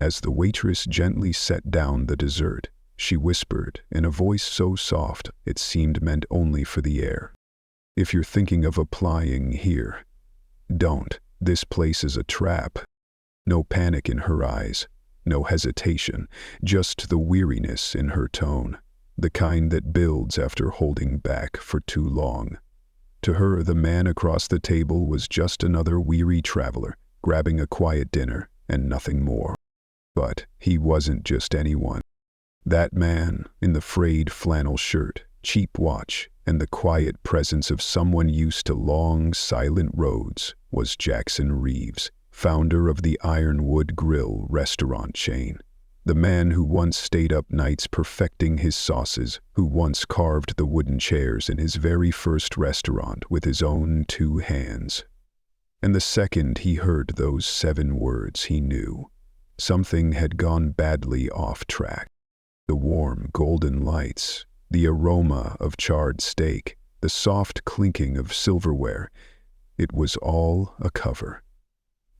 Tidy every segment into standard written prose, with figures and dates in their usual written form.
As the waitress gently set down the dessert, she whispered in a voice so soft it seemed meant only for the air. "If you're thinking of applying here, don't. This place is a trap." No panic in her eyes, no hesitation, just the weariness in her tone, the kind that builds after holding back for too long. To her, the man across the table was just another weary traveler, grabbing a quiet dinner and nothing more. But he wasn't just anyone. That man, in the frayed flannel shirt, cheap watch, and the quiet presence of someone used to long, silent roads, was Jackson Reeves, founder of the Ironwood Grill restaurant chain. The man who once stayed up nights perfecting his sauces, who once carved the wooden chairs in his very first restaurant with his own 2 hands. And the second he heard those 7 words, he knew something had gone badly off track. The warm, golden lights, the aroma of charred steak, the soft clinking of silverware, it was all a cover.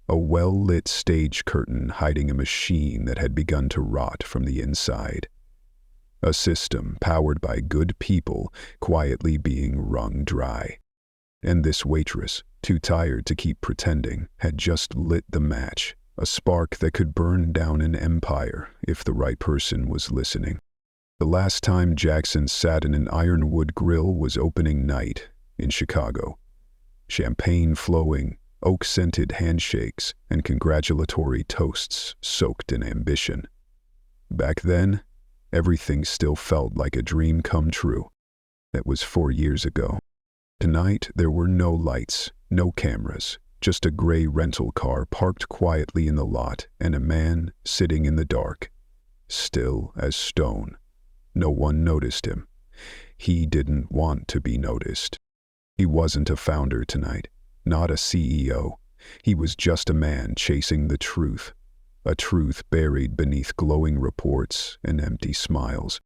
A well-lit stage curtain hiding a machine that had begun to rot from the inside. A system powered by good people quietly being wrung dry. And this waitress, too tired to keep pretending, had just lit the match, a spark that could burn down an empire if the right person was listening. The last time Jackson sat in an Ironwood Grill was opening night in Chicago. Champagne flowing, oak-scented handshakes, and congratulatory toasts soaked in ambition. Back then, everything still felt like a dream come true. That was 4 years ago. Tonight, there were no lights, no cameras, just a gray rental car parked quietly in the lot and a man sitting in the dark, still as stone. No one noticed him. He didn't want to be noticed. He wasn't a founder tonight, not a CEO. He was just a man chasing the truth, a truth buried beneath glowing reports and empty smiles.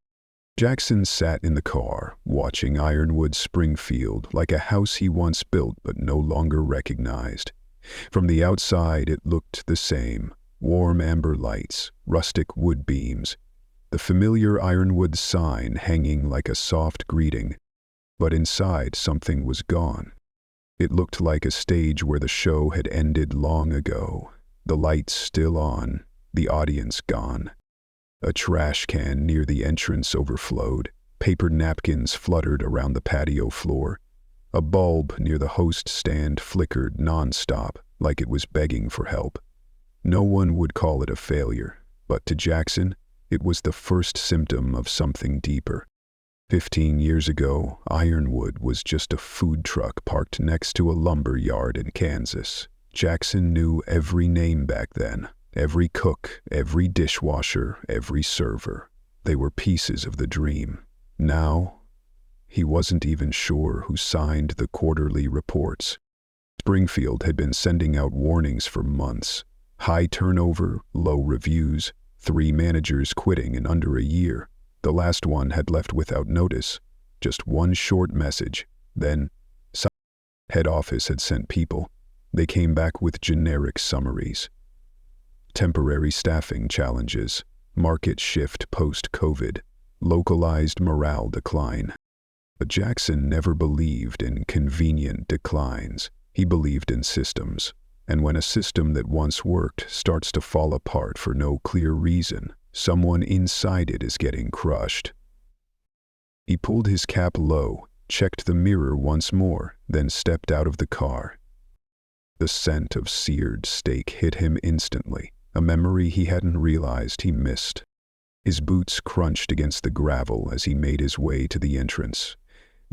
Jackson sat in the car, watching Ironwood Springfield like a house he once built but no longer recognized. From the outside it looked the same, warm amber lights, rustic wood beams, the familiar Ironwood sign hanging like a soft greeting. But inside something was gone. It looked like a stage where the show had ended long ago, the lights still on, the audience gone. A trash can near the entrance overflowed, paper napkins fluttered around the patio floor. A bulb near the host stand flickered non-stop, like it was begging for help. No one would call it a failure, but to Jackson, it was the first symptom of something deeper. 15 years ago, Ironwood was just a food truck parked next to a lumber yard in Kansas. Jackson knew every name back then, every cook, every dishwasher, every server. They were pieces of the dream. Now, he wasn't even sure who signed the quarterly reports. Springfield had been sending out warnings for months. High turnover, low reviews, 3 managers quitting in under a year. The last one had left without notice, just one short message. Then, head office had sent people. They came back with generic summaries. Temporary staffing challenges, market shift post-COVID, localized morale decline. But Jackson never believed in convenient declines. He believed in systems. And when a system that once worked starts to fall apart for no clear reason, someone inside it is getting crushed. He pulled his cap low, checked the mirror once more, then stepped out of the car. The scent of seared steak hit him instantly, a memory he hadn't realized he missed. His boots crunched against the gravel as he made his way to the entrance.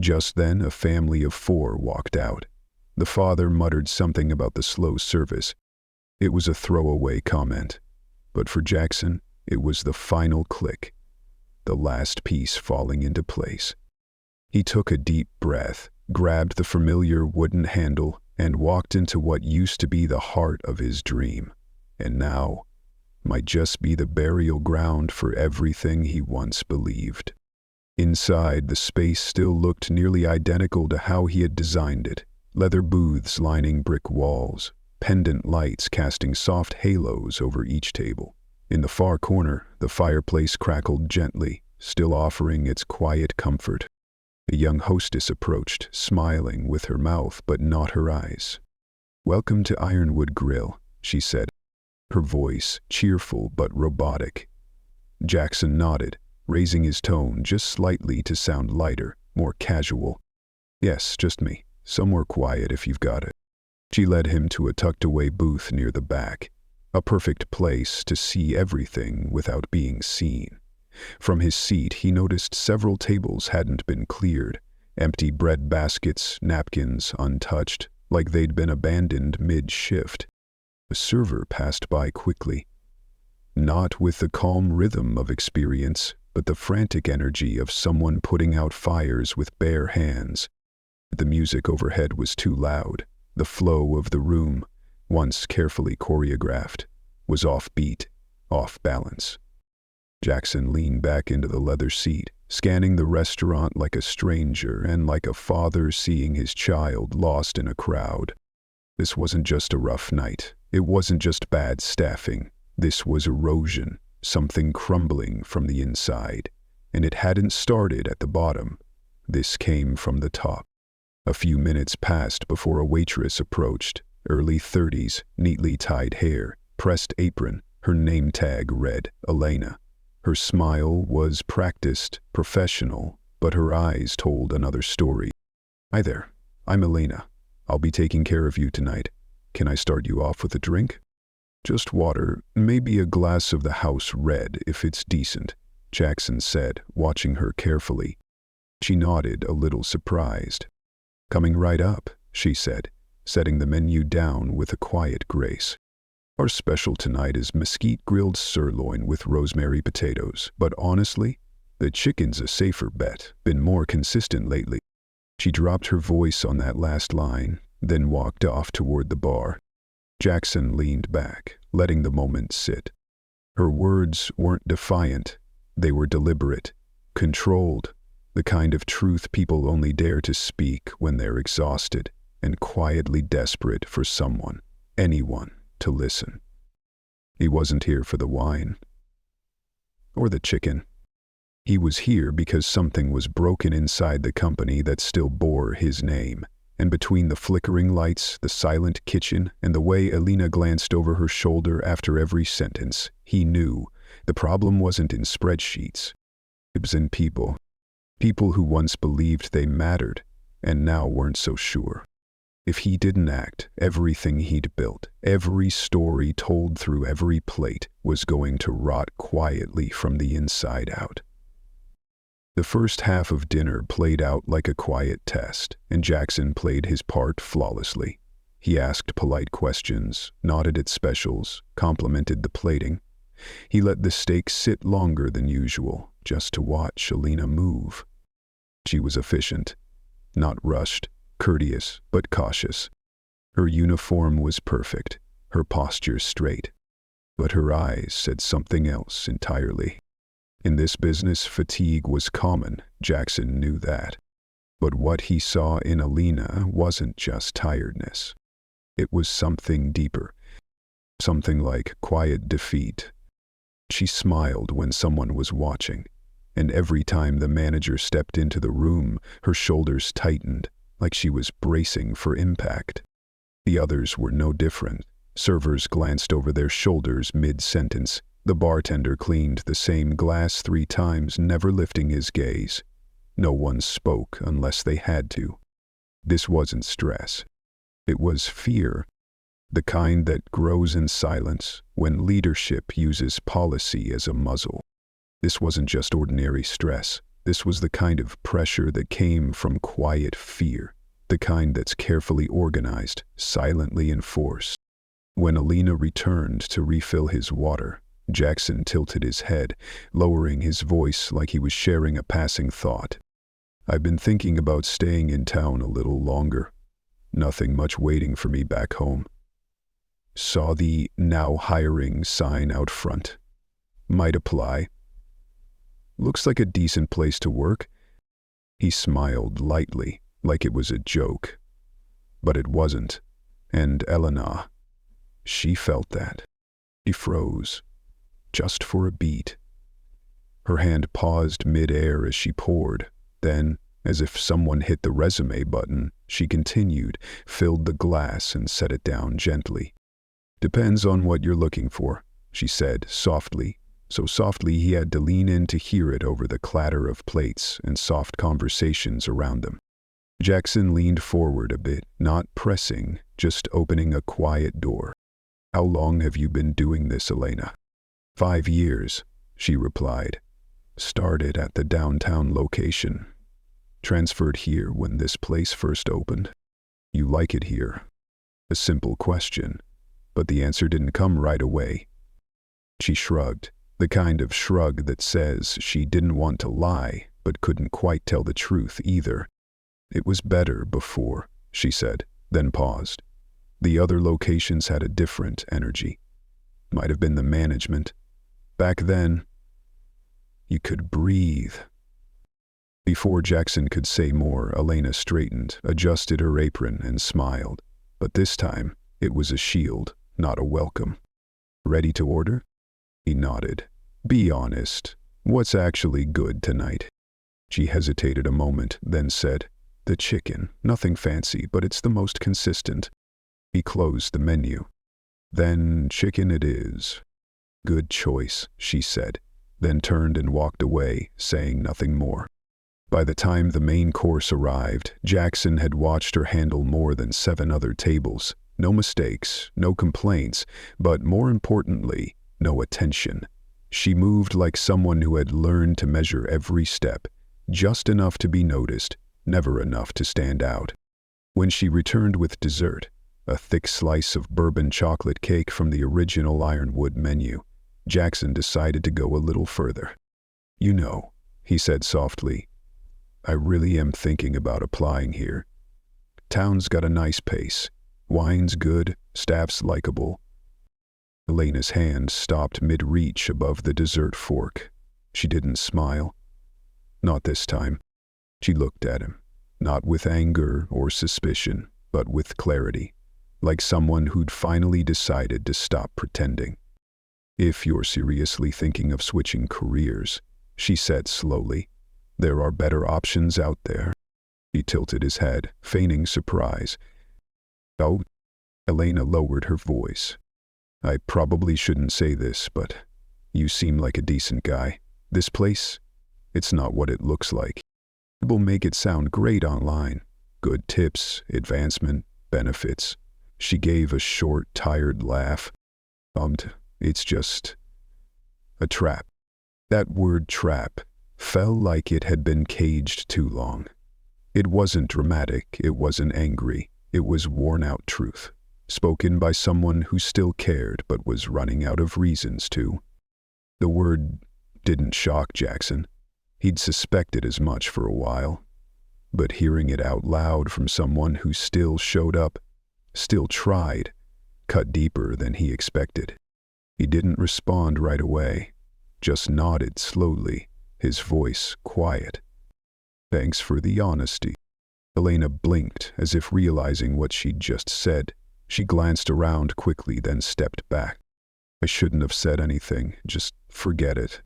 Just then, a family of 4 walked out. The father muttered something about the slow service. It was a throwaway comment, but for Jackson, it was the final click, the last piece falling into place. He took a deep breath, grabbed the familiar wooden handle, and walked into what used to be the heart of his dream, and now might just be the burial ground for everything he once believed. Inside, the space still looked nearly identical to how he had designed it. Leather booths lining brick walls, pendant lights casting soft halos over each table. In the far corner, the fireplace crackled gently, still offering its quiet comfort. A young hostess approached, smiling with her mouth but not her eyes. "Welcome to Ironwood Grill," she said, her voice cheerful but robotic. Jackson nodded, raising his tone just slightly to sound lighter, more casual. "Yes, just me. Somewhere quiet if you've got it." She led him to a tucked-away booth near the back, a perfect place to see everything without being seen. From his seat, he noticed several tables hadn't been cleared, empty bread baskets, napkins untouched, like they'd been abandoned mid-shift. A server passed by quickly, not with the calm rhythm of experience, but the frantic energy of someone putting out fires with bare hands. The music overhead was too loud. The flow of the room, once carefully choreographed, was off-beat, off-balance. Jackson leaned back into the leather seat, scanning the restaurant like a stranger and like a father seeing his child lost in a crowd. This wasn't just a rough night. It wasn't just bad staffing. This was erosion, something crumbling from the inside. And it hadn't started at the bottom. This came from the top. A few minutes passed before a waitress approached, early 30s, neatly tied hair, pressed apron, her name tag read Elena. Her smile was practiced, professional, but her eyes told another story. "Hi there, I'm Elena. I'll be taking care of you tonight. Can I start you off with a drink?" "Just water, maybe a glass of the house red if it's decent," Jackson said, watching her carefully. She nodded, a little surprised. "Coming right up," she said, setting the menu down with a quiet grace. "Our special tonight is mesquite grilled sirloin with rosemary potatoes, but honestly, the chicken's a safer bet, been more consistent lately." She dropped her voice on that last line, then walked off toward the bar. Jackson leaned back, letting the moment sit. Her words weren't defiant, they were deliberate, controlled, the kind of truth people only dare to speak when they're exhausted and quietly desperate for someone, anyone, to listen. He wasn't here for the wine or the chicken. He was here because something was broken inside the company that still bore his name, and between the flickering lights, the silent kitchen, and the way Elena glanced over her shoulder after every sentence, he knew the problem wasn't in spreadsheets. It was in people. People who once believed they mattered, and now weren't so sure. If he didn't act, everything he'd built, every story told through every plate, was going to rot quietly from the inside out. The first half of dinner played out like a quiet test, and Jackson played his part flawlessly. He asked polite questions, nodded at specials, complimented the plating. He let the steak sit longer than usual, just to watch Elena move. She was efficient, not rushed, courteous but cautious. Her uniform was perfect, her posture straight. But her eyes said something else entirely. In this business, fatigue was common, Jackson knew that. But what he saw in Elena wasn't just tiredness. It was something deeper, something like quiet defeat. She smiled when someone was watching, and every time the manager stepped into the room, her shoulders tightened, like she was bracing for impact. The others were no different. Servers glanced over their shoulders mid-sentence. The bartender cleaned the same glass 3 times, never lifting his gaze. No one spoke unless they had to. This wasn't stress. It was fear, the kind that grows in silence when leadership uses policy as a muzzle. This wasn't just ordinary stress. This was the kind of pressure that came from quiet fear, the kind that's carefully organized, silently enforced. When Elena returned to refill his water, Jackson tilted his head, lowering his voice like he was sharing a passing thought. "I've been thinking about staying in town a little longer. Nothing much waiting for me back home. Saw the now hiring sign out front. Might apply. Looks like a decent place to work." He smiled lightly, like it was a joke. But it wasn't. And Elena, she felt that. She froze. just for a beat. Her hand paused mid-air as she poured. Then, as if someone hit the resume button, she continued, filled the glass and set it down gently. "Depends on what you're looking for," she said softly, so softly he had to lean in to hear it over the clatter of plates and soft conversations around them. Jackson leaned forward a bit, not pressing, just opening a quiet door. "How long have you been doing this, Elena?" 5 years, she replied. "Started at the downtown location. Transferred here when this place first opened." "You like it here?" A simple question, but the answer didn't come right away. She shrugged, the kind of shrug that says she didn't want to lie, but couldn't quite tell the truth either. "It was better before," she said, then paused. "The other locations had a different energy. Might have been the management. Back then, you could breathe." Before Jackson could say more, Elena straightened, adjusted her apron, and smiled. But this time, it was a shield, not a welcome. "Ready to order?" He nodded. "Be honest. What's actually good tonight?" She hesitated a moment, then said, "The chicken. Nothing fancy, but it's the most consistent." He closed the menu. "Then chicken it is." "Good choice," she said, then turned and walked away, saying nothing more. By the time the main course arrived, Jackson had watched her handle more than 7 other tables. No mistakes, no complaints, but more importantly, no attention. She moved like someone who had learned to measure every step, just enough to be noticed, never enough to stand out. When she returned with dessert, a thick slice of bourbon chocolate cake from the original Ironwood menu, Jackson decided to go a little further. "You know," he said softly, "I really am thinking about applying here. Town's got a nice pace. Wine's good, staff's likable." Elena's hand stopped mid-reach above the dessert fork. She didn't smile. Not this time. She looked at him, not with anger or suspicion, but with clarity, like someone who'd finally decided to stop pretending. "If you're seriously thinking of switching careers," she said slowly, "there are better options out there." He tilted his head, feigning surprise. "Oh?" Elena lowered her voice. "I probably shouldn't say this, but you seem like a decent guy. This place, it's not what it looks like. People make it sound great online. Good tips, advancement, benefits." She gave a short, tired laugh. It's just a trap." That word trap felt like it had been caged too long. It wasn't dramatic, it wasn't angry, it was worn-out truth, spoken by someone who still cared but was running out of reasons to. The word didn't shock Jackson. He'd suspected as much for a while. But hearing it out loud from someone who still showed up, still tried, cut deeper than he expected. He didn't respond right away, just nodded slowly, his voice quiet. "Thanks for the honesty." Elena blinked, as if realizing what she'd just said. She glanced around quickly, then stepped back. "I shouldn't have said anything, just forget it."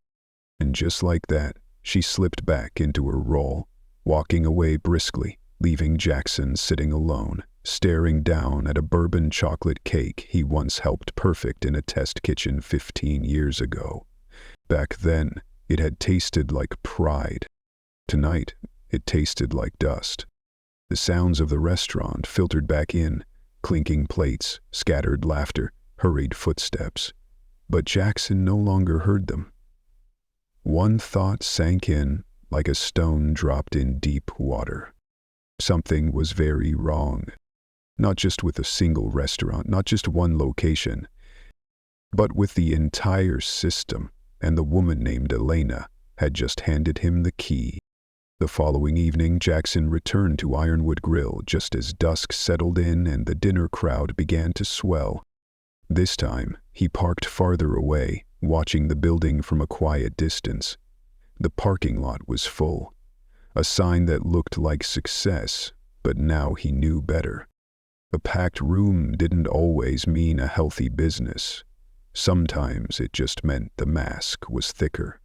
And just like that, she slipped back into her role, walking away briskly, leaving Jackson sitting alone, staring down at a bourbon chocolate cake he once helped perfect in a test kitchen 15 years ago. Back then, it had tasted like pride. Tonight, it tasted like dust. The sounds of the restaurant filtered back in, clinking plates, scattered laughter, hurried footsteps. But Jackson no longer heard them. One thought sank in like a stone dropped in deep water. Something was very wrong. Not just with a single restaurant, not just one location, but with the entire system, and the woman named Elena had just handed him the key. The following evening, Jackson returned to Ironwood Grill just as dusk settled in and the dinner crowd began to swell. This time, he parked farther away, watching the building from a quiet distance. The parking lot was full, a sign that looked like success, but now he knew better. A packed room didn't always mean a healthy business. Sometimes it just meant the mask was thicker.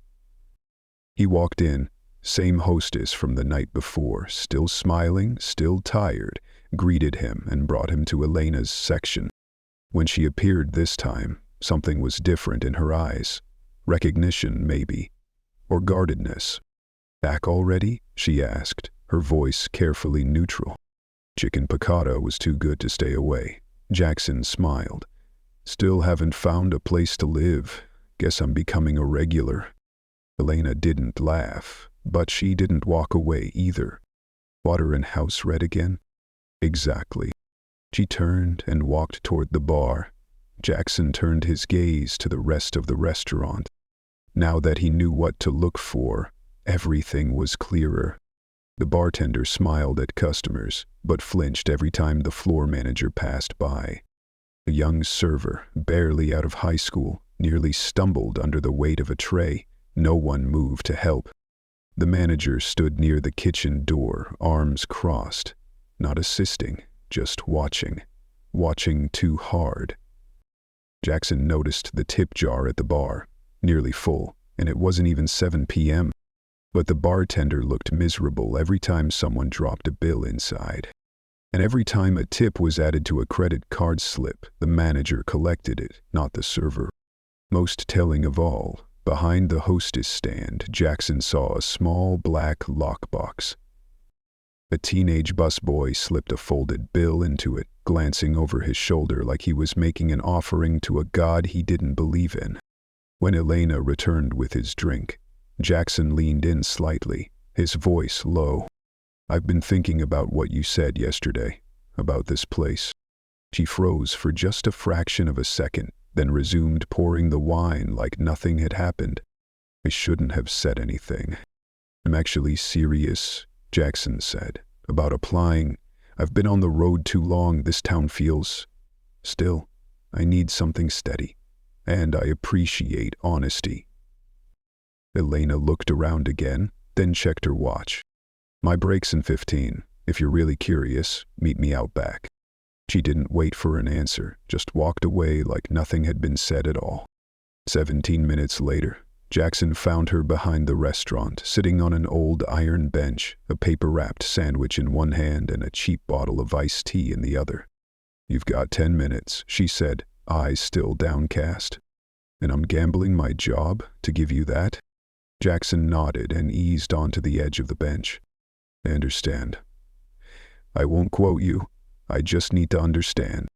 He walked in, same hostess from the night before, still smiling, still tired, greeted him and brought him to Elena's section. When she appeared this time, something was different in her eyes. Recognition, maybe, or guardedness. "Back already?" she asked, her voice carefully neutral. Chicken piccata was too good to stay away. Jackson smiled. "Still haven't found a place to live. Guess I'm becoming a regular." Elena didn't laugh, but she didn't walk away either. "Water and house red again?" "Exactly." She turned and walked toward the bar. Jackson turned his gaze to the rest of the restaurant. Now that he knew what to look for, everything was clearer. The bartender smiled at customers, but flinched every time the floor manager passed by. A young server, barely out of high school, nearly stumbled under the weight of a tray. No one moved to help. The manager stood near the kitchen door, arms crossed, not assisting, just watching. Watching too hard. Jackson noticed the tip jar at the bar, nearly full, and it wasn't even 7 p.m. But the bartender looked miserable every time someone dropped a bill inside. And every time a tip was added to a credit card slip, the manager collected it, not the server. Most telling of all, behind the hostess stand, Jackson saw a small black lockbox. A teenage busboy slipped a folded bill into it, glancing over his shoulder like he was making an offering to a god he didn't believe in. When Elena returned with his drink, Jackson leaned in slightly, his voice low. "I've been thinking about what you said yesterday, about this place." She froze for just a fraction of a second, then resumed pouring the wine like nothing had happened. "I shouldn't have said anything. I'm actually serious," Jackson said, "about applying. I've been on the road too long. This town feels... Still, I need something steady. And I appreciate honesty." Elena looked around again, then checked her watch. "My break's in 15. If you're really curious, meet me out back." She didn't wait for an answer, just walked away like nothing had been said at all. 17 minutes later, Jackson found her behind the restaurant, sitting on an old iron bench, a paper-wrapped sandwich in one hand and a cheap bottle of iced tea in the other. "You've got 10 minutes, she said, eyes still downcast. "And I'm gambling my job to give you that?" Jackson nodded and eased onto the edge of the bench. "I understand. I won't quote you. I just need to understand."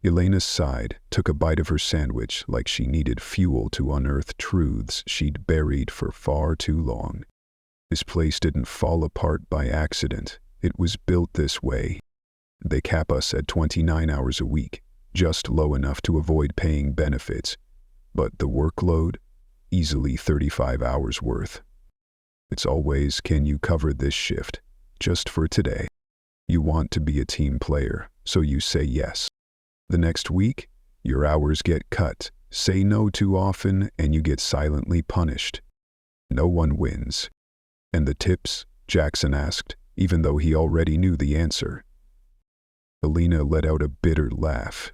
Elena sighed, took a bite of her sandwich like she needed fuel to unearth truths she'd buried for far too long. This place didn't fall apart by accident. It was built this way. They cap us at 29 hours a week, just low enough to avoid paying benefits. But the workload? Easily 35 hours worth. It's always, "Can you cover this shift? Just for today." You want to be a team player, so you say yes. The next week, your hours get cut. Say no too often and you get silently punished. No one wins. "And the tips?" Jackson asked, even though he already knew the answer. Elena let out a bitter laugh.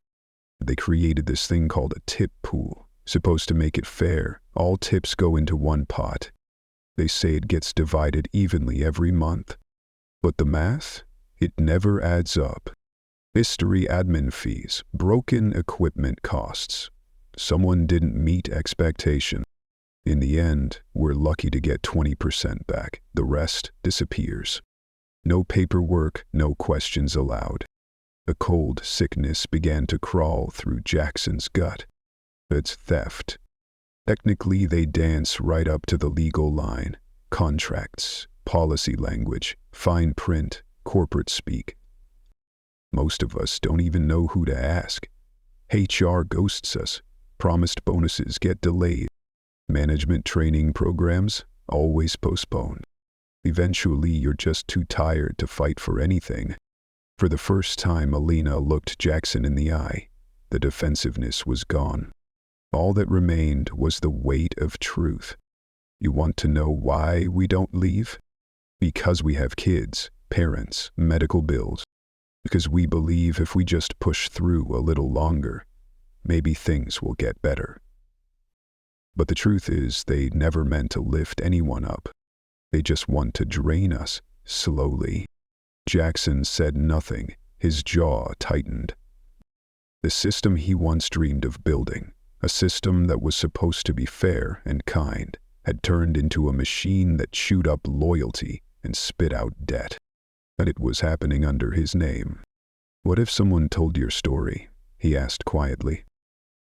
"They created this thing called a tip pool, supposed to make it fair. All tips go into one pot. They say it gets divided evenly every month. But the math? It never adds up. History admin fees, broken equipment costs. Someone didn't meet expectation. In the end, we're lucky to get 20% back. The rest disappears. No paperwork, no questions allowed." A cold sickness began to crawl through Jackson's gut. It's theft. Technically, they dance right up to the legal line. Contracts, policy language, fine print, corporate speak. Most of us don't even know who to ask. HR ghosts us. Promised bonuses get delayed. Management training programs always postponed. Eventually, you're just too tired to fight for anything. For the first time, Elena looked Jackson in the eye. The defensiveness was gone. All that remained was the weight of truth. "You want to know why we don't leave? Because we have kids, parents, medical bills. Because we believe if we just push through a little longer, maybe things will get better. But the truth is, they never meant to lift anyone up. They just want to drain us, slowly. Jackson said nothing, his jaw tightened. The system he once dreamed of building, a system that was supposed to be fair and kind, had turned into a machine that chewed up loyalty and spit out debt. And it was happening under his name. "What if someone told your story?" he asked quietly.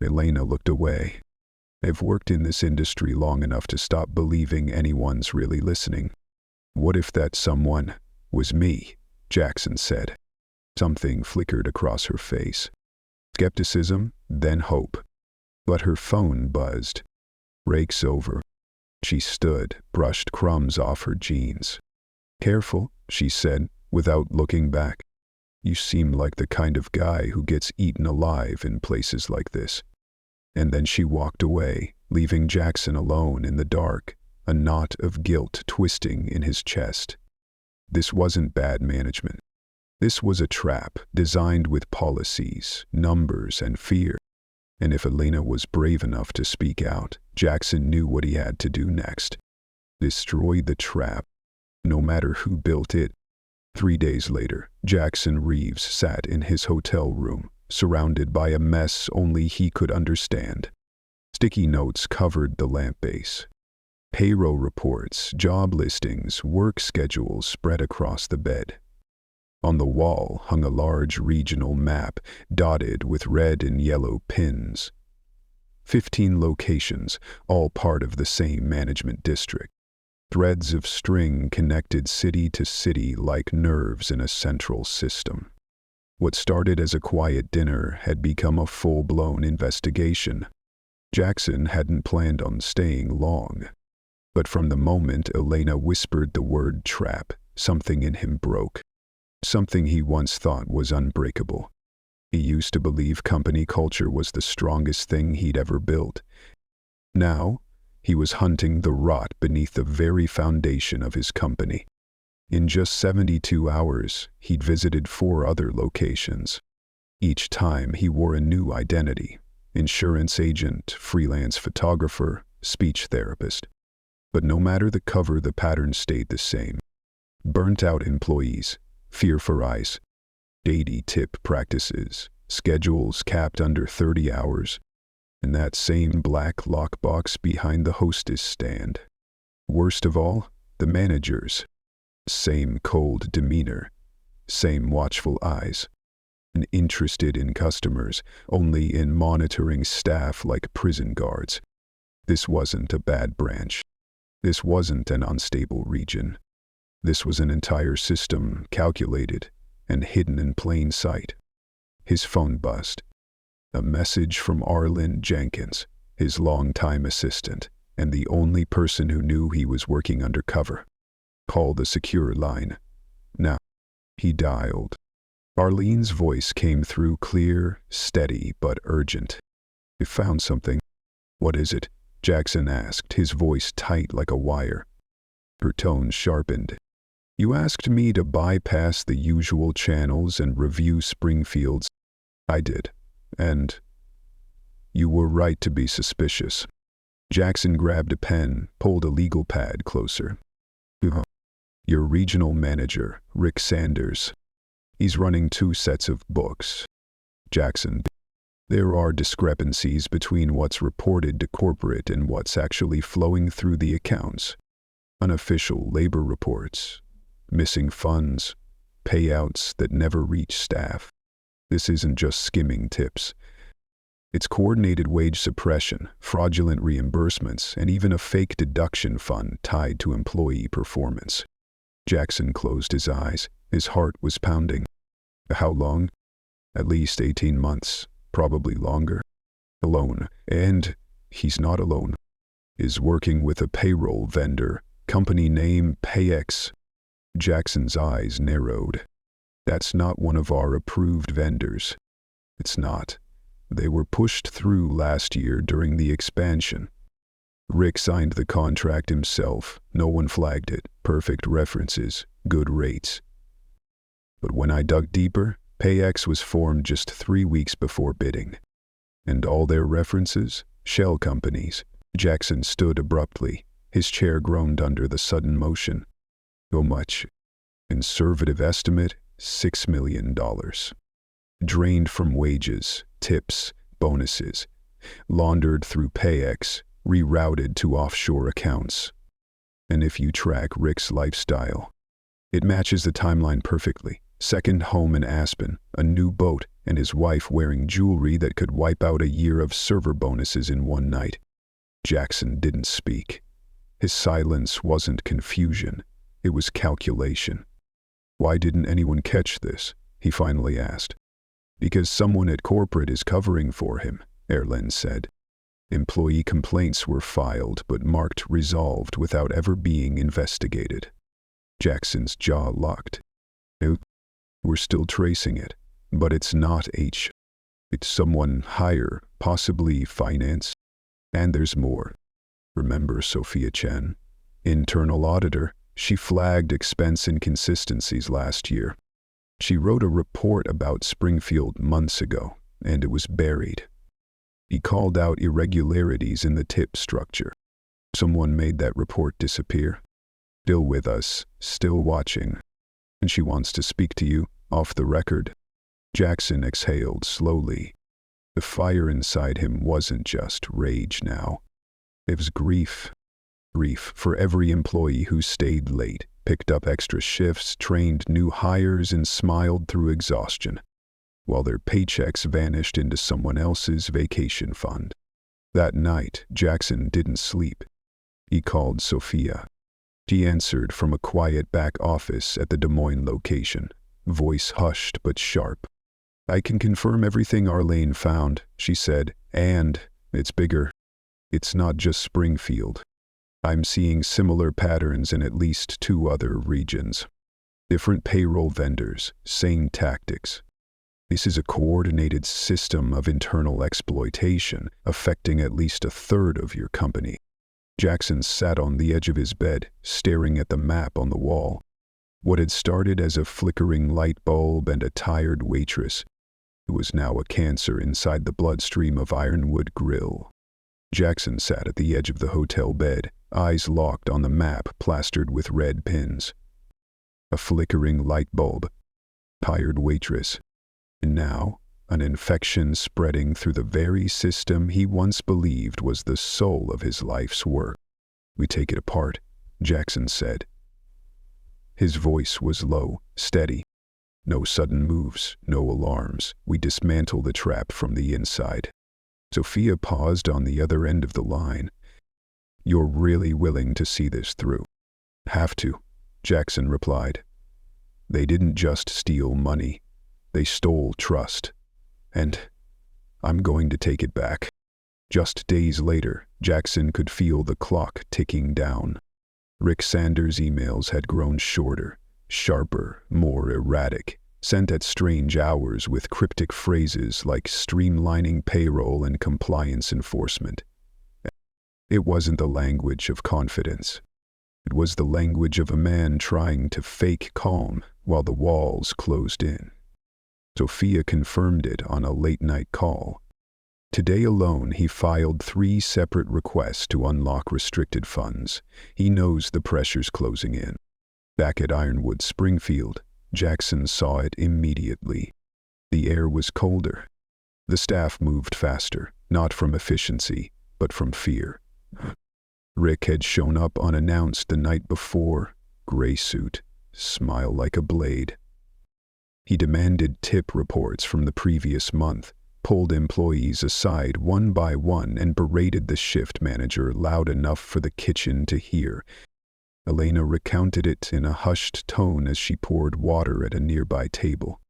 Elena looked away. "I've worked in this industry long enough to stop believing anyone's really listening." "What if that someone was me?" Jackson said. Something flickered across her face. Skepticism, then hope. But her phone buzzed. "Break's over." She stood, brushed crumbs off her jeans. "Careful," she said, without looking back. "You seem like the kind of guy who gets eaten alive in places like this." And then she walked away, leaving Jackson alone in the dark, a knot of guilt twisting in his chest. This wasn't bad management. This was a trap designed with policies, numbers, and fear. And if Elena was brave enough to speak out, Jackson knew what he had to do next. Destroy the trap, no matter who built it. 3 days later, Jackson Reeves sat in his hotel room, surrounded by a mess only he could understand. Sticky notes covered the lamp base. Payroll reports, job listings, work schedules spread across the bed. On the wall hung a large regional map dotted with red and yellow pins. 15 locations, all part of the same management district. Threads of string connected city to city like nerves in a central system. What started as a quiet dinner had become a full-blown investigation. Jackson hadn't planned on staying long. But from the moment Elena whispered the word trap, something in him broke. Something he once thought was unbreakable. He used to believe company culture was the strongest thing he'd ever built. Now, he was hunting the rot beneath the very foundation of his company. In just 72 hours, he'd visited 4 other locations. Each time he wore a new identity: insurance agent, freelance photographer, speech therapist. But no matter the cover, the pattern stayed the same. Burnt-out employees, fear for eyes, daily tip practices, schedules capped under 30 hours, and that same black lockbox behind the hostess stand. Worst of all, the managers. Same cold demeanor, same watchful eyes, and interested in customers, only in monitoring staff like prison guards. This wasn't a bad branch. This wasn't an unstable region. This was an entire system, calculated and hidden in plain sight. His phone buzzed. A message from Arlen Jenkins, his longtime assistant, and the only person who knew he was working undercover. "Call the secure line. Now." He dialed. Arlene's voice came through clear, steady, but urgent. "You found something." "What is it?" Jackson asked, his voice tight like a wire. Her tone sharpened. "You asked me to bypass the usual channels and review Springfield's." "I did. And you were right to be suspicious." Jackson grabbed a pen, pulled a legal pad closer. "Your regional manager, Rick Sanders. He's running 2 sets of books." Jackson. "There are discrepancies between what's reported to corporate and what's actually flowing through the accounts. Unofficial labor reports, missing funds, payouts that never reach staff. This isn't just skimming tips. It's coordinated wage suppression, fraudulent reimbursements, and even a fake deduction fund tied to employee performance." Jackson closed his eyes. His heart was pounding. "How long?" "At least 18 months, probably longer." "Alone. And he's not alone. Is working with a payroll vendor, company name PayX." Jackson's eyes narrowed. "That's not one of our approved vendors." "It's not. They were pushed through last year during the expansion. Rick signed the contract himself. No one flagged it. Perfect references, good rates. But when I dug deeper, PayX was formed just 3 weeks before bidding. And all their references? Shell companies. Jackson stood abruptly. His chair groaned under the sudden motion. How much? Conservative estimate, $6 million. Drained from wages, tips, bonuses. Laundered through PayEx, rerouted to offshore accounts. And if you track Rick's lifestyle, it matches the timeline perfectly. Second home in Aspen, a new boat, and his wife wearing jewelry that could wipe out a year of server bonuses in one night. Jackson didn't speak. His silence wasn't confusion. It was calculation. Why didn't anyone catch this? He finally asked. Because someone at corporate is covering for him, Erlen said. Employee complaints were filed but marked resolved without ever being investigated. Jackson's jaw locked. We're still tracing it, but it's not H. It's someone higher, possibly finance. And there's more. Remember Sophia Chen? Internal auditor. She flagged expense inconsistencies last year. She wrote a report about Springfield months ago, and it was buried. He called out irregularities in the tip structure. Someone made that report disappear. Still with us, still watching. And she wants to speak to you, off the record. Jackson exhaled slowly. The fire inside him wasn't just rage now. It was grief. Grief for every employee who stayed late, picked up extra shifts, trained new hires, and smiled through exhaustion, while their paychecks vanished into someone else's vacation fund. That night, Jackson didn't sleep. He called Sophia. She answered from a quiet back office at the Des Moines location, voice hushed but sharp. I can confirm everything Arlene found, she said, and it's bigger. It's not just Springfield. I'm seeing similar patterns in at least 2 other regions. Different payroll vendors, same tactics. This is a coordinated system of internal exploitation affecting at least 1/3 of your company. Jackson sat on the edge of his bed, staring at the map on the wall. What had started as a flickering light bulb and a tired waitress was now a cancer inside the bloodstream of Ironwood Grill. Jackson sat at the edge of the hotel bed, eyes locked on the map plastered with red pins. A flickering light bulb, tired waitress, and now an infection spreading through the very system he once believed was the soul of his life's work. We take it apart, Jackson said. His voice was low, steady. No sudden moves, no alarms. We dismantle the trap from the inside. Sophia paused on the other end of the line. You're really willing to see this through? Have to, Jackson replied. They didn't just steal money. They stole trust. And I'm going to take it back. Just days later, Jackson could feel the clock ticking down. Rick Sanders' emails had grown shorter, sharper, more erratic, sent at strange hours with cryptic phrases like streamlining payroll and compliance enforcement. It wasn't the language of confidence. It was the language of a man trying to fake calm while the walls closed in. Sophia confirmed it on a late-night call. Today alone, he filed 3 separate requests to unlock restricted funds. He knows the pressure's closing in. Back at Ironwood Springfield, Jackson saw it immediately. The air was colder. The staff moved faster, not from efficiency, but from fear. Rick had shown up unannounced the night before, gray suit, smile like a blade. He demanded tip reports from the previous month, pulled employees aside one by one and berated the shift manager loud enough for the kitchen to hear. Elena recounted it in a hushed tone as she poured water at a nearby table.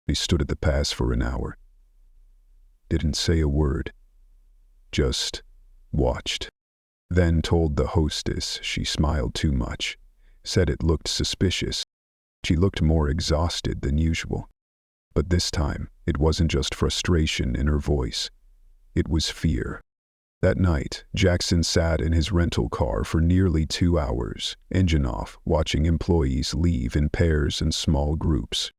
He stood at the pass for an hour. Didn't say a word. Just watched. Then told the hostess she smiled too much. Said it looked suspicious. She looked more exhausted than usual. But this time, it wasn't just frustration in her voice. It was fear. That night, Jackson sat in his rental car for nearly 2 hours, engine off, watching employees leave in pairs and small groups.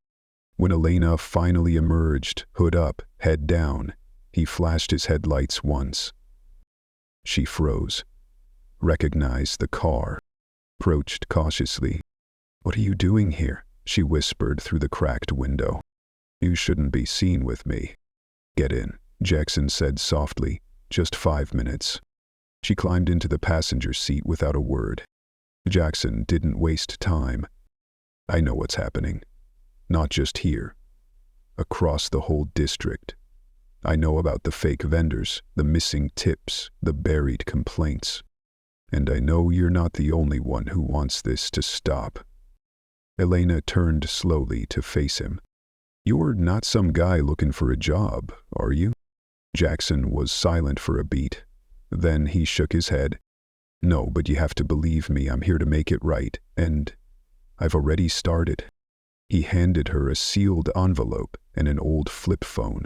When Elena finally emerged, hood up, head down, He flashed his headlights once. She froze, recognized the car, approached cautiously. "What are you doing here?" she whispered through the cracked window. "You shouldn't be seen with me." "Get in," Jackson said softly. "Just 5 minutes." She climbed into the passenger seat without a word. Jackson didn't waste time. "I know what's happening. Not just here. Across the whole district. I know about the fake vendors, the missing tips, the buried complaints. And I know you're not the only one who wants this to stop." Elena turned slowly to face him. "You're not some guy looking for a job, are you?" Jackson was silent for a beat. Then he shook his head. "No, but you have to believe me. I'm here to make it right, and I've already started." He handed her a sealed envelope and an old flip phone.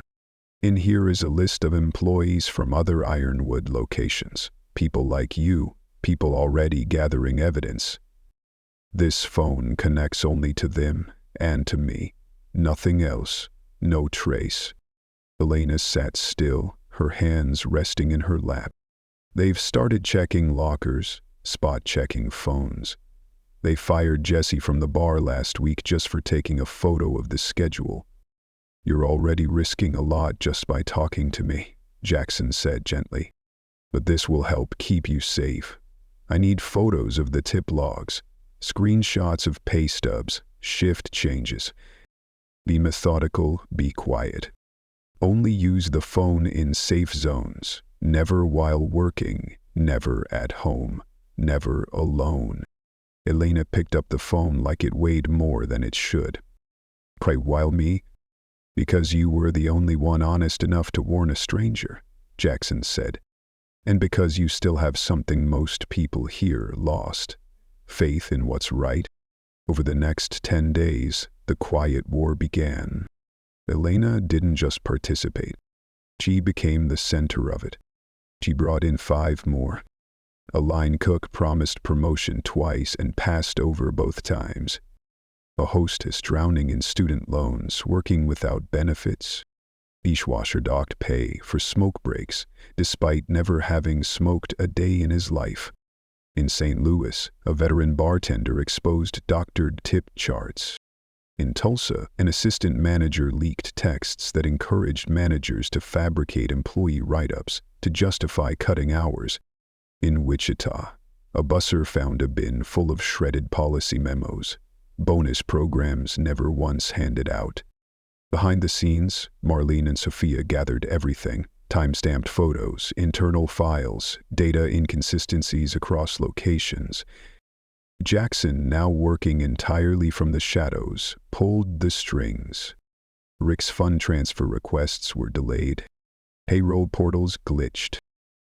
"In here is a list of employees from other Ironwood locations. People like you, people already gathering evidence. This phone connects only to them and to me. Nothing else, no trace." Elena sat still, her hands resting in her lap. "They've started checking lockers, spot-checking phones. They fired Jesse from the bar last week just for taking a photo of the schedule." "You're already risking a lot just by talking to me," Jackson said gently. "But this will help keep you safe. I need photos of the tip logs, screenshots of pay stubs, shift changes. Be methodical, be quiet. Only use the phone in safe zones, never while working, never at home, never alone." Elena picked up the phone like it weighed more than it should. "Why, while me?" "Because you were the only one honest enough to warn a stranger," Jackson said. "And because you still have something most people here lost. Faith in what's right." Over the next 10 days, the quiet war began. Elena didn't just participate. She became the center of it. She brought in 5 more. A line cook promised promotion twice and passed over both times. A hostess drowning in student loans, working without benefits. Dishwasher docked pay for smoke breaks, despite never having smoked a day in his life. In St. Louis, a veteran bartender exposed doctored tip charts. In Tulsa, an assistant manager leaked texts that encouraged managers to fabricate employee write-ups to justify cutting hours. In Wichita, a busser found a bin full of shredded policy memos, bonus programs never once handed out. Behind the scenes, Marlene and Sophia gathered everything: time-stamped photos, internal files, data inconsistencies across locations. Jackson, now working entirely from the shadows, pulled the strings. Rick's fund transfer requests were delayed. Payroll portals glitched.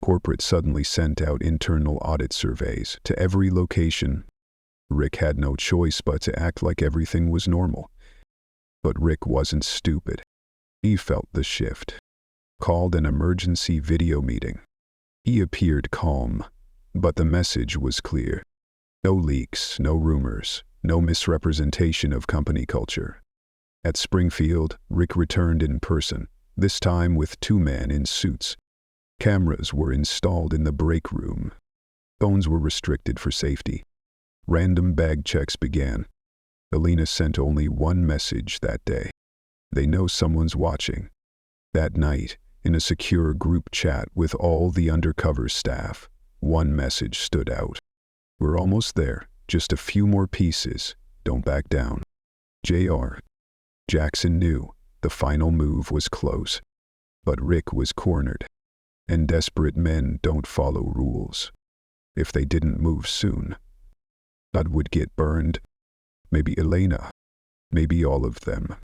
Corporate suddenly sent out internal audit surveys to every location. Rick had no choice but to act like everything was normal. But Rick wasn't stupid. He felt the shift. Called an emergency video meeting. He appeared calm, but the message was clear. No leaks, no rumors, no misrepresentation of company culture. At Springfield, Rick returned in person, this time with 2 men in suits. Cameras were installed in the break room. Phones were restricted for safety. Random bag checks began. Elena sent only one message that day. They know someone's watching. That night, in a secure group chat with all the Undercover staff, one message stood out. "We're almost there. Just a few more pieces. Don't back down. J.R." Jackson knew the final move was close. But Rick was cornered. And desperate men don't follow rules. If they didn't move soon, Bud would get burned. Maybe Elena. Maybe all of them.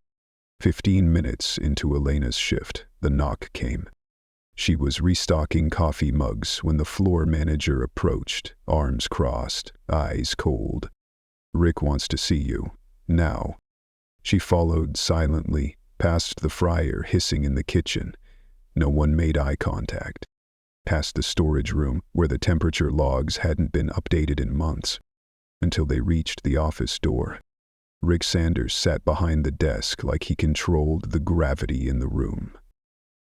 15 minutes into Elena's shift, the knock came. She was restocking coffee mugs when the floor manager approached, arms crossed, eyes cold. "Rick wants to see you. Now." She followed silently, past the fryer hissing in the kitchen. No one made eye contact. Past the storage room, where the temperature logs hadn't been updated in months. Until they reached the office door. Rick Sanders sat behind the desk like he controlled the gravity in the room.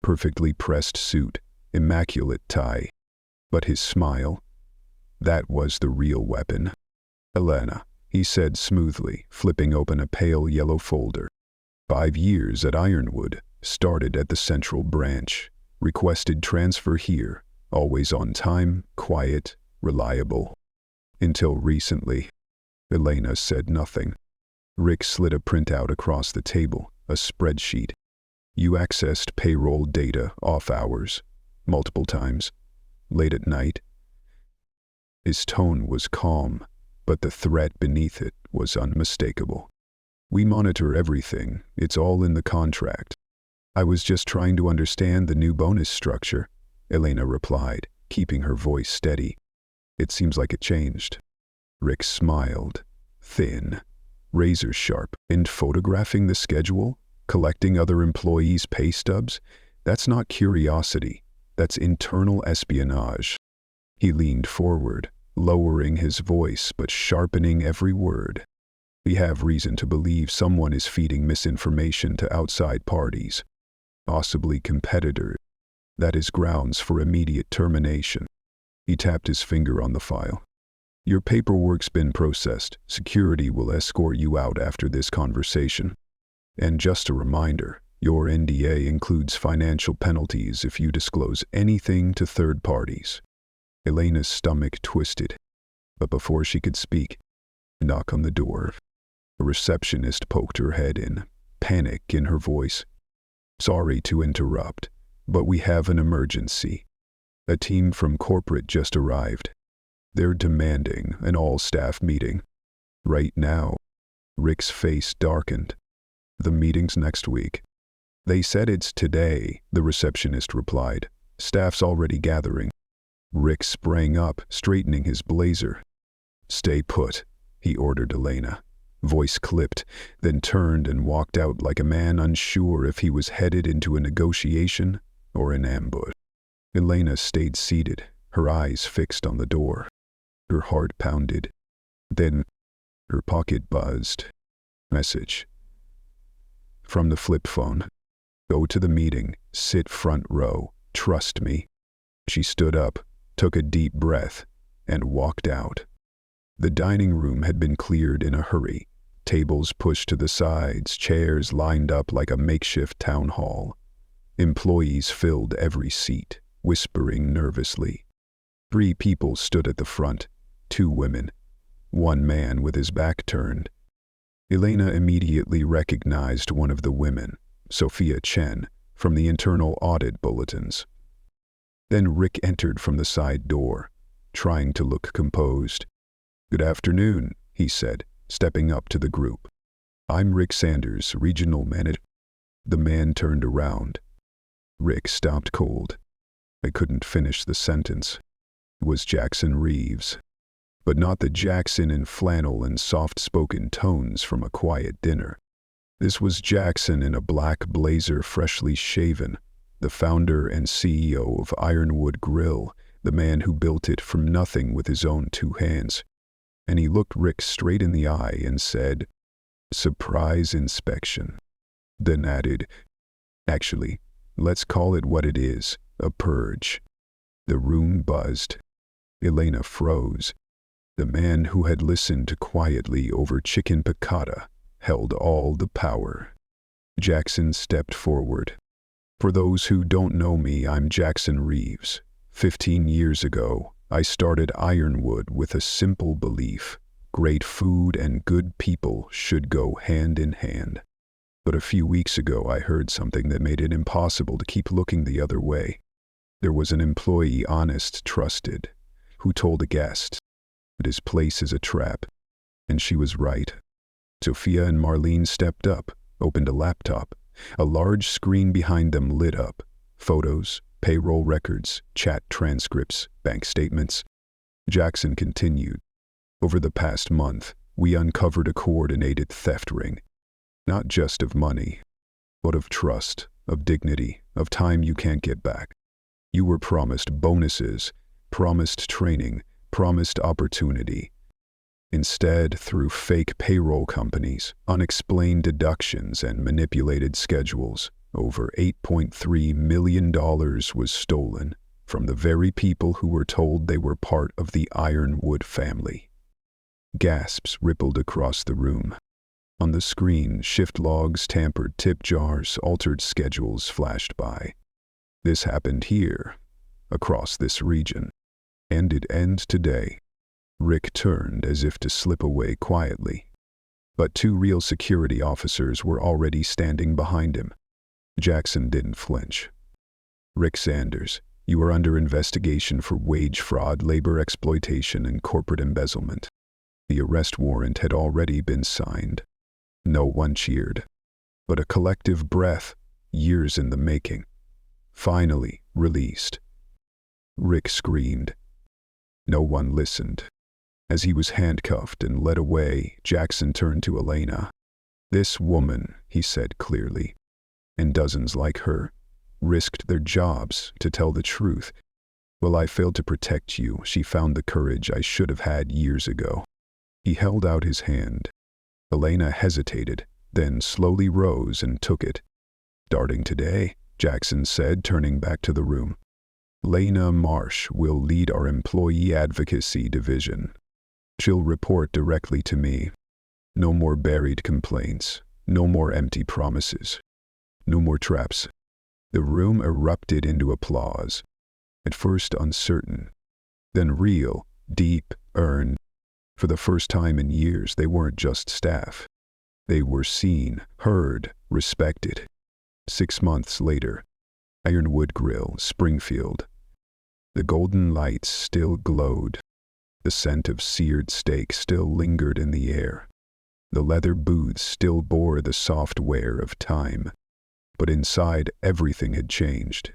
Perfectly pressed suit, immaculate tie. But his smile, that was the real weapon. "Elena," he said smoothly, flipping open a pale yellow folder. 5 years at Ironwood, started at the Central Branch, requested transfer here, always on time, quiet, reliable. Until recently. Elena said nothing. Rick slid a printout across the table, a spreadsheet. "You accessed payroll data off hours, multiple times, late at night." His tone was calm, but the threat beneath it was unmistakable. "We monitor everything, it's all in the contract." "I was just trying to understand the new bonus structure," Elena replied, keeping her voice steady. "It seems like it changed." Rick smiled, thin, razor sharp. "And photographing the schedule? Collecting other employees' pay stubs? That's not curiosity, that's internal espionage." He leaned forward, lowering his voice but sharpening every word. "We have reason to believe someone is feeding misinformation to outside parties, possibly competitors. That is grounds for immediate termination." He tapped his finger on the file. "Your paperwork's been processed. Security will escort you out after this conversation. And just a reminder, your NDA includes financial penalties if you disclose anything to third parties." Elena's stomach twisted, but before she could speak, a knock on the door. A receptionist poked her head in, panic in her voice. "Sorry to interrupt, but we have an emergency. A team from corporate just arrived. They're demanding an all-staff meeting. Right now." Rick's face darkened. "The meeting's next week." "They said it's today," the receptionist replied. "Staff's already gathering." Rick sprang up, straightening his blazer. "Stay put," he ordered Elena. Voice clipped, then turned and walked out like a man unsure if he was headed into a negotiation or an ambush. Elena stayed seated, her eyes fixed on the door. Her heart pounded. Then her pocket buzzed. Message. From the flip phone. "Go to the meeting, sit front row, trust me." She stood up, took a deep breath, and walked out. The dining room had been cleared in a hurry, tables pushed to the sides, chairs lined up like a makeshift town hall. Employees filled every seat, whispering nervously. 3 people stood at the front, 2 women, 1 man with his back turned. Elena immediately recognized one of the women, Sophia Chen, from the internal audit bulletins. Then Rick entered from the side door, trying to look composed. "Good afternoon," he said, stepping up to the group. "I'm Rick Sanders, regional manager." The man turned around. Rick stopped cold. I couldn't finish the sentence. It was Jackson Reeves. But not the Jackson in flannel and soft-spoken tones from a quiet dinner. This was Jackson in a black blazer, freshly shaven, the founder and CEO of Ironwood Grill, the man who built it from nothing with his own 2 hands. And he looked Rick straight in the eye and said, "Surprise inspection." Then added, "Actually, let's call it what it is, a purge." The room buzzed. Elena froze. The man who had listened quietly over chicken piccata held all the power. Jackson stepped forward. "For those who don't know me, I'm Jackson Reeves. 15 years ago, I started Ironwood with a simple belief: great food and good people should go hand in hand. But a few weeks ago I heard something that made it impossible to keep looking the other way. There was an employee, honest, trusted, who told a guest that his place is a trap. And she was right. Sophia and Marlene stepped up, opened a laptop. A large screen behind them lit up. Photos, payroll records, chat transcripts, bank statements." Jackson continued. "Over the past month, we uncovered a coordinated theft ring. Not just of money, but of trust, of dignity, of time you can't get back. You were promised bonuses, promised training, promised opportunity. Instead, through fake payroll companies, unexplained deductions, and manipulated schedules, Over $8.3 million was stolen from the very people who were told they were part of the Ironwood family. Gasps rippled across the room. On the screen, shift logs, tampered tip jars, altered schedules flashed by. This happened here, across this region. And it ends today. Rick turned as if to slip away quietly. But two real security officers were already standing behind him. Jackson didn't flinch. "Rick Sanders, you are under investigation for wage fraud, labor exploitation, and corporate embezzlement." The arrest warrant had already been signed. No one cheered. But a collective breath, years in the making, finally released. Rick screamed. No one listened. As he was handcuffed and led away, Jackson turned to Elena. "This woman," he said clearly, "and dozens like her, risked their jobs to tell the truth. Well, I failed to protect you. She found the courage I should have had years ago." He held out his hand. Elena hesitated, then slowly rose and took it. "Starting today," Jackson said, turning back to the room, "Lena Marsh will lead our employee advocacy division. She'll report directly to me. No more buried complaints, no more empty promises, no more traps." The room erupted into applause, at first uncertain, then real, deep, earned. For the first time in years, they weren't just staff. They were seen, heard, respected. 6 months later, Ironwood Grill, Springfield. The golden lights still glowed. The scent of seared steak still lingered in the air. The leather booths still bore the soft wear of time. But inside, everything had changed.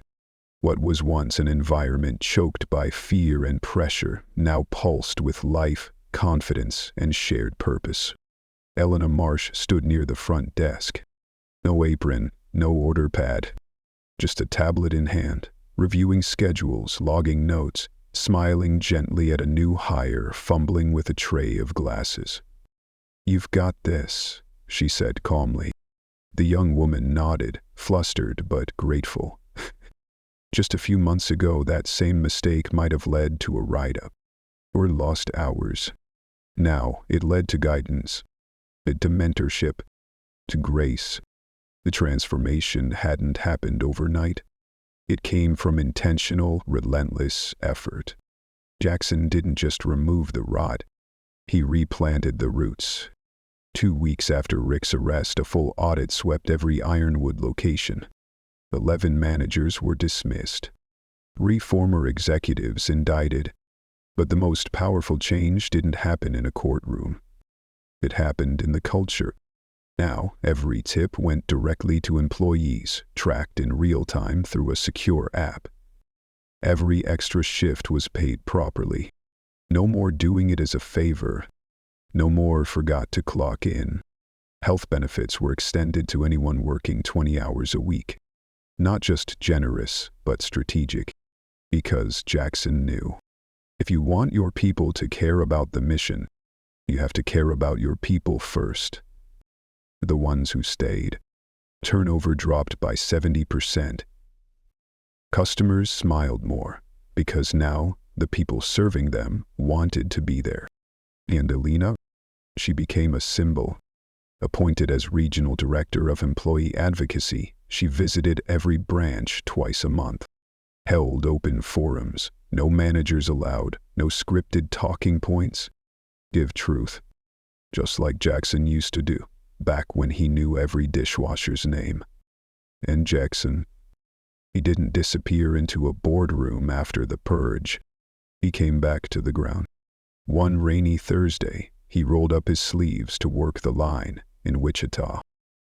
What was once an environment choked by fear and pressure now pulsed with life, confidence, and shared purpose. Elena Marsh stood near the front desk. No apron, no order pad. Just a tablet in hand, reviewing schedules, logging notes, smiling gently at a new hire, fumbling with a tray of glasses. "You've got this," she said calmly. The young woman nodded, flustered but grateful. Just a few months ago, that same mistake might have led to a write-up, or lost hours. Now it led to guidance, to mentorship, to grace. The transformation hadn't happened overnight. It came from intentional, relentless effort. Jackson didn't just remove the rot, he replanted the roots. 2 weeks after Rick's arrest, a full audit swept every Ironwood location. 11 managers were dismissed. 3 former executives indicted. But the most powerful change didn't happen in a courtroom. It happened in the culture. Now, every tip went directly to employees, tracked in real time through a secure app. Every extra shift was paid properly. No more doing it as a favor. No more forgot to clock in. Health benefits were extended to anyone working 20 hours a week. Not just generous, but strategic. Because Jackson knew, if you want your people to care about the mission, you have to care about your people first. The ones who stayed. Turnover dropped by 70%. Customers smiled more, because now the people serving them wanted to be there. And Elena? She became a symbol. Appointed as Regional Director of Employee Advocacy, she visited every branch twice a month. Held open forums, no managers allowed, no scripted talking points. Give truth. Just like Jackson used to do, back when he knew every dishwasher's name. And Jackson, he didn't disappear into a boardroom after the purge. He came back to the ground. One rainy Thursday, he rolled up his sleeves to work the line in Wichita.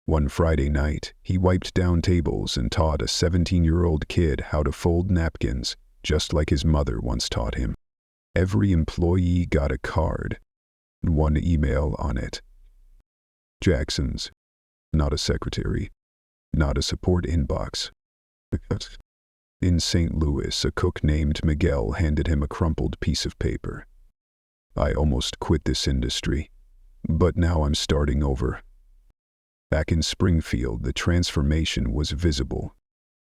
One Friday night, he wiped down tables and taught a 17-year-old kid how to fold napkins, just like his mother once taught him. Every employee got a card, and one email on it. Jackson's. Not a secretary. Not a support inbox. In St. Louis, a cook named Miguel handed him a crumpled piece of paper. "I almost quit this industry, but now I'm starting over. Back in Springfield, the transformation was visible.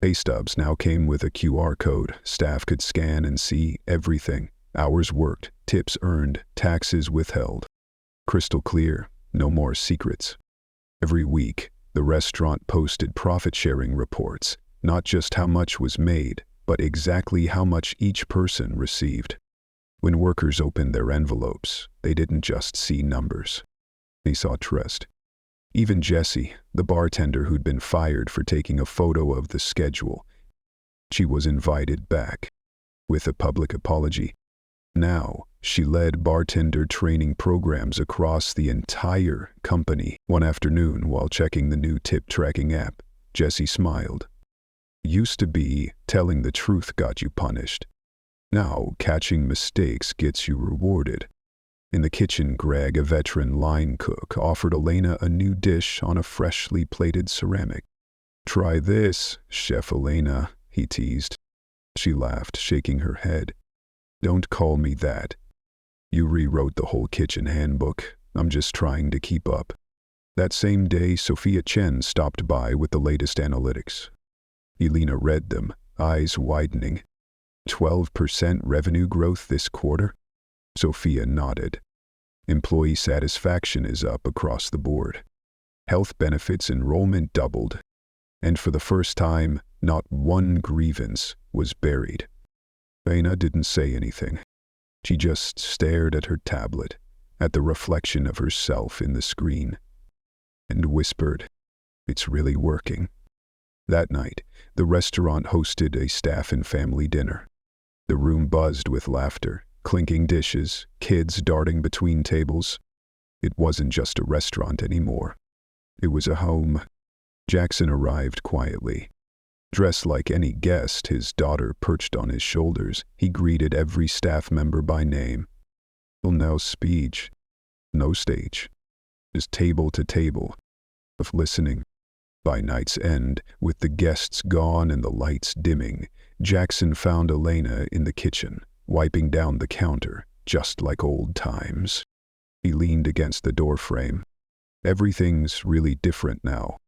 Pay stubs now came with a QR code. Staff could scan and see everything. Hours worked, tips earned, taxes withheld. Crystal clear, no more secrets. Every week, the restaurant posted profit-sharing reports, not just how much was made, but exactly how much each person received. When workers opened their envelopes, they didn't just see numbers. They saw trust. Even Jessie, the bartender who'd been fired for taking a photo of the schedule, she was invited back with a public apology. Now, she led bartender training programs across the entire company. One afternoon, while checking the new tip tracking app, Jessie smiled. Used to be, telling the truth got you punished. Now, catching mistakes gets you rewarded. In the kitchen, Greg, a veteran line cook, offered Elena a new dish on a freshly plated ceramic. "Try this, Chef Elena," he teased. She laughed, shaking her head. "Don't call me that. You rewrote the whole kitchen handbook. I'm just trying to keep up." That same day, Sophia Chen stopped by with the latest analytics. Elena read them, eyes widening. 12% revenue growth this quarter? Sophia nodded. Employee satisfaction is up across the board. Health benefits enrollment doubled. And for the first time, not one grievance was buried. Elena didn't say anything. She just stared at her tablet, at the reflection of herself in the screen, and whispered, "It's really working." That night, the restaurant hosted a staff and family dinner. The room buzzed with laughter, clinking dishes, kids darting between tables. It wasn't just a restaurant anymore. It was a home. Jackson arrived quietly. Dressed like any guest, his daughter perched on his shoulders, he greeted every staff member by name. No speech, no stage, just table to table, of listening. By night's end, with the guests gone and the lights dimming, Jackson found Elena in the kitchen, wiping down the counter, just like old times. He leaned against the doorframe. "Everything's really different now."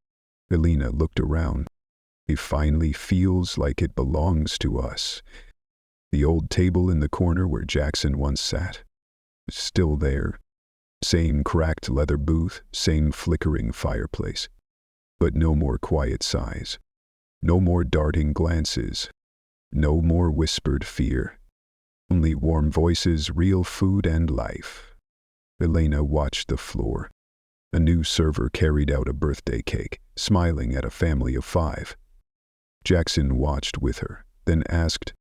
Elena looked around. "It finally feels like it belongs to us." The old table in the corner where Jackson once sat is still there. Same cracked leather booth, same flickering fireplace. But no more quiet sighs. No more darting glances. No more whispered fear. Only warm voices, real food and life. Elena watched the floor. A new server carried out a birthday cake, smiling at a family of 5. Jackson watched with her, then asked,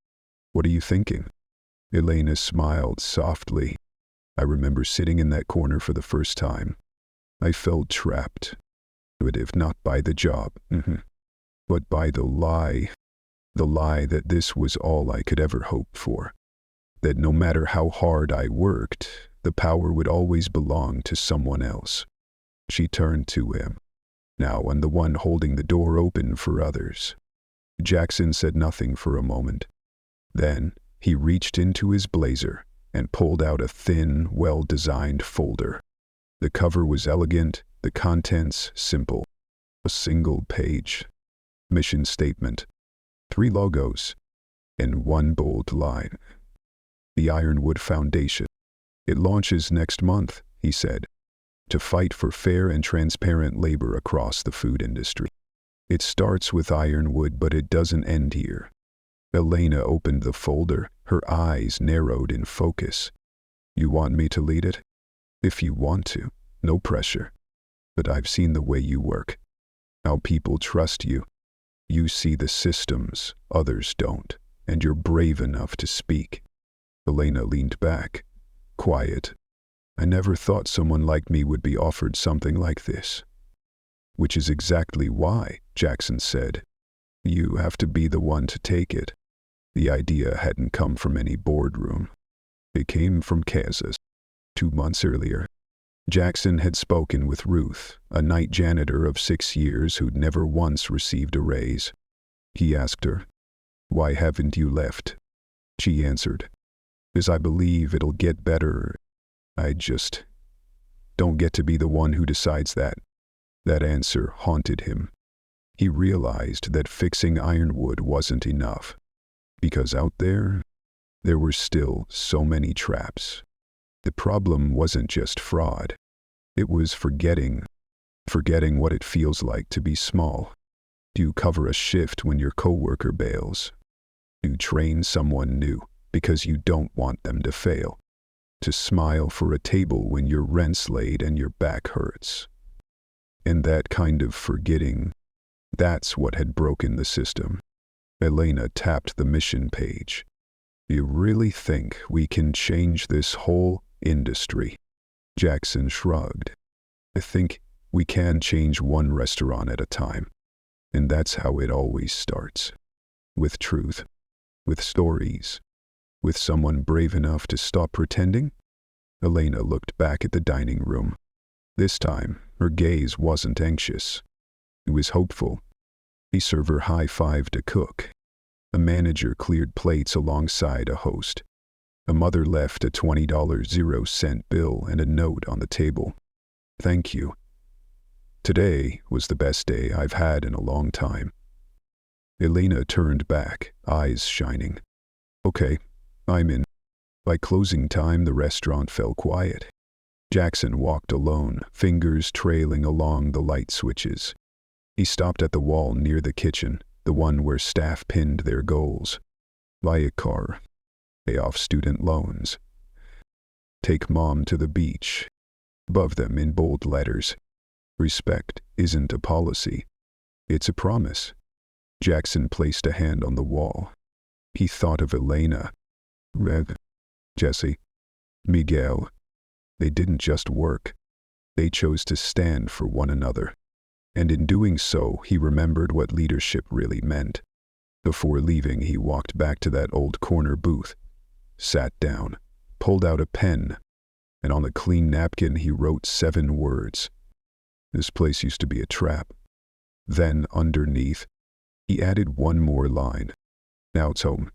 "What are you thinking?" Elena smiled softly. "I remember sitting in that corner for the first time. I felt trapped. But if not by the job, but by the lie that this was all I could ever hope for. That no matter how hard I worked, the power would always belong to someone else." She turned to him. "Now I'm the one holding the door open for others." Jackson said nothing for a moment. Then he reached into his blazer and pulled out a thin, well-designed folder. The cover was elegant, the contents simple. A single page. Mission statement. 3 logos. And 1 bold line. "The Ironwood Foundation. It launches next month," he said, "to fight for fair and transparent labor across the food industry. It starts with Ironwood, but it doesn't end here." Elena opened the folder, her eyes narrowed in focus. "You want me to lead it?" "If you want to, no pressure. But I've seen the way you work. How people trust you. You see the systems, others don't, and you're brave enough to speak." Elena leaned back, quiet. "I never thought someone like me would be offered something like this." "Which is exactly why," Jackson said. "You have to be the one to take it." The idea hadn't come from any boardroom. It came from Kansas. 2 months earlier, Jackson had spoken with Ruth, a night janitor of 6 years who'd never once received a raise. He asked her, "Why haven't you left?" She answered, "'Cause I believe it'll get better. I just don't get to be the one who decides that." That answer haunted him. He realized that fixing Ironwood wasn't enough, because out there were still so many traps. The problem wasn't just fraud. It was forgetting what it feels like to be small. Do you cover a shift when your coworker bails? Do you train someone new because you don't want them to fail? To smile for a table when your rent's late and your back hurts? And that kind of forgetting, that's what had broken the system. Elena tapped the mission page. You really think we can change this whole industry? Jackson shrugged. I think we can change one restaurant at a time. And that's how it always starts. With truth. With stories. With someone brave enough to stop pretending. Elena looked back at the dining room. This time, her gaze wasn't anxious. It was hopeful. A server high-fived a cook. A manager cleared plates alongside a host. A mother left a $20.00 bill and a note on the table. Thank you. Today was the best day I've had in a long time. Elena turned back, eyes shining. Okay, I'm in. By closing time, the restaurant fell quiet. Jackson walked alone, fingers trailing along the light switches. He stopped at the wall near the kitchen, the one where staff pinned their goals. Buy a car. Pay off student loans. Take mom to the beach. Above them in bold letters. Respect isn't a policy. It's a promise. Jackson placed a hand on the wall. He thought of Elena, Rev, Jesse, Miguel. They didn't just work. They chose to stand for one another. And in doing so, he remembered what leadership really meant. Before leaving, he walked back to that old corner booth, sat down, pulled out a pen, and on a clean napkin he wrote 7 words. This place used to be a trap. Then, underneath, he added one more line. Now it's home.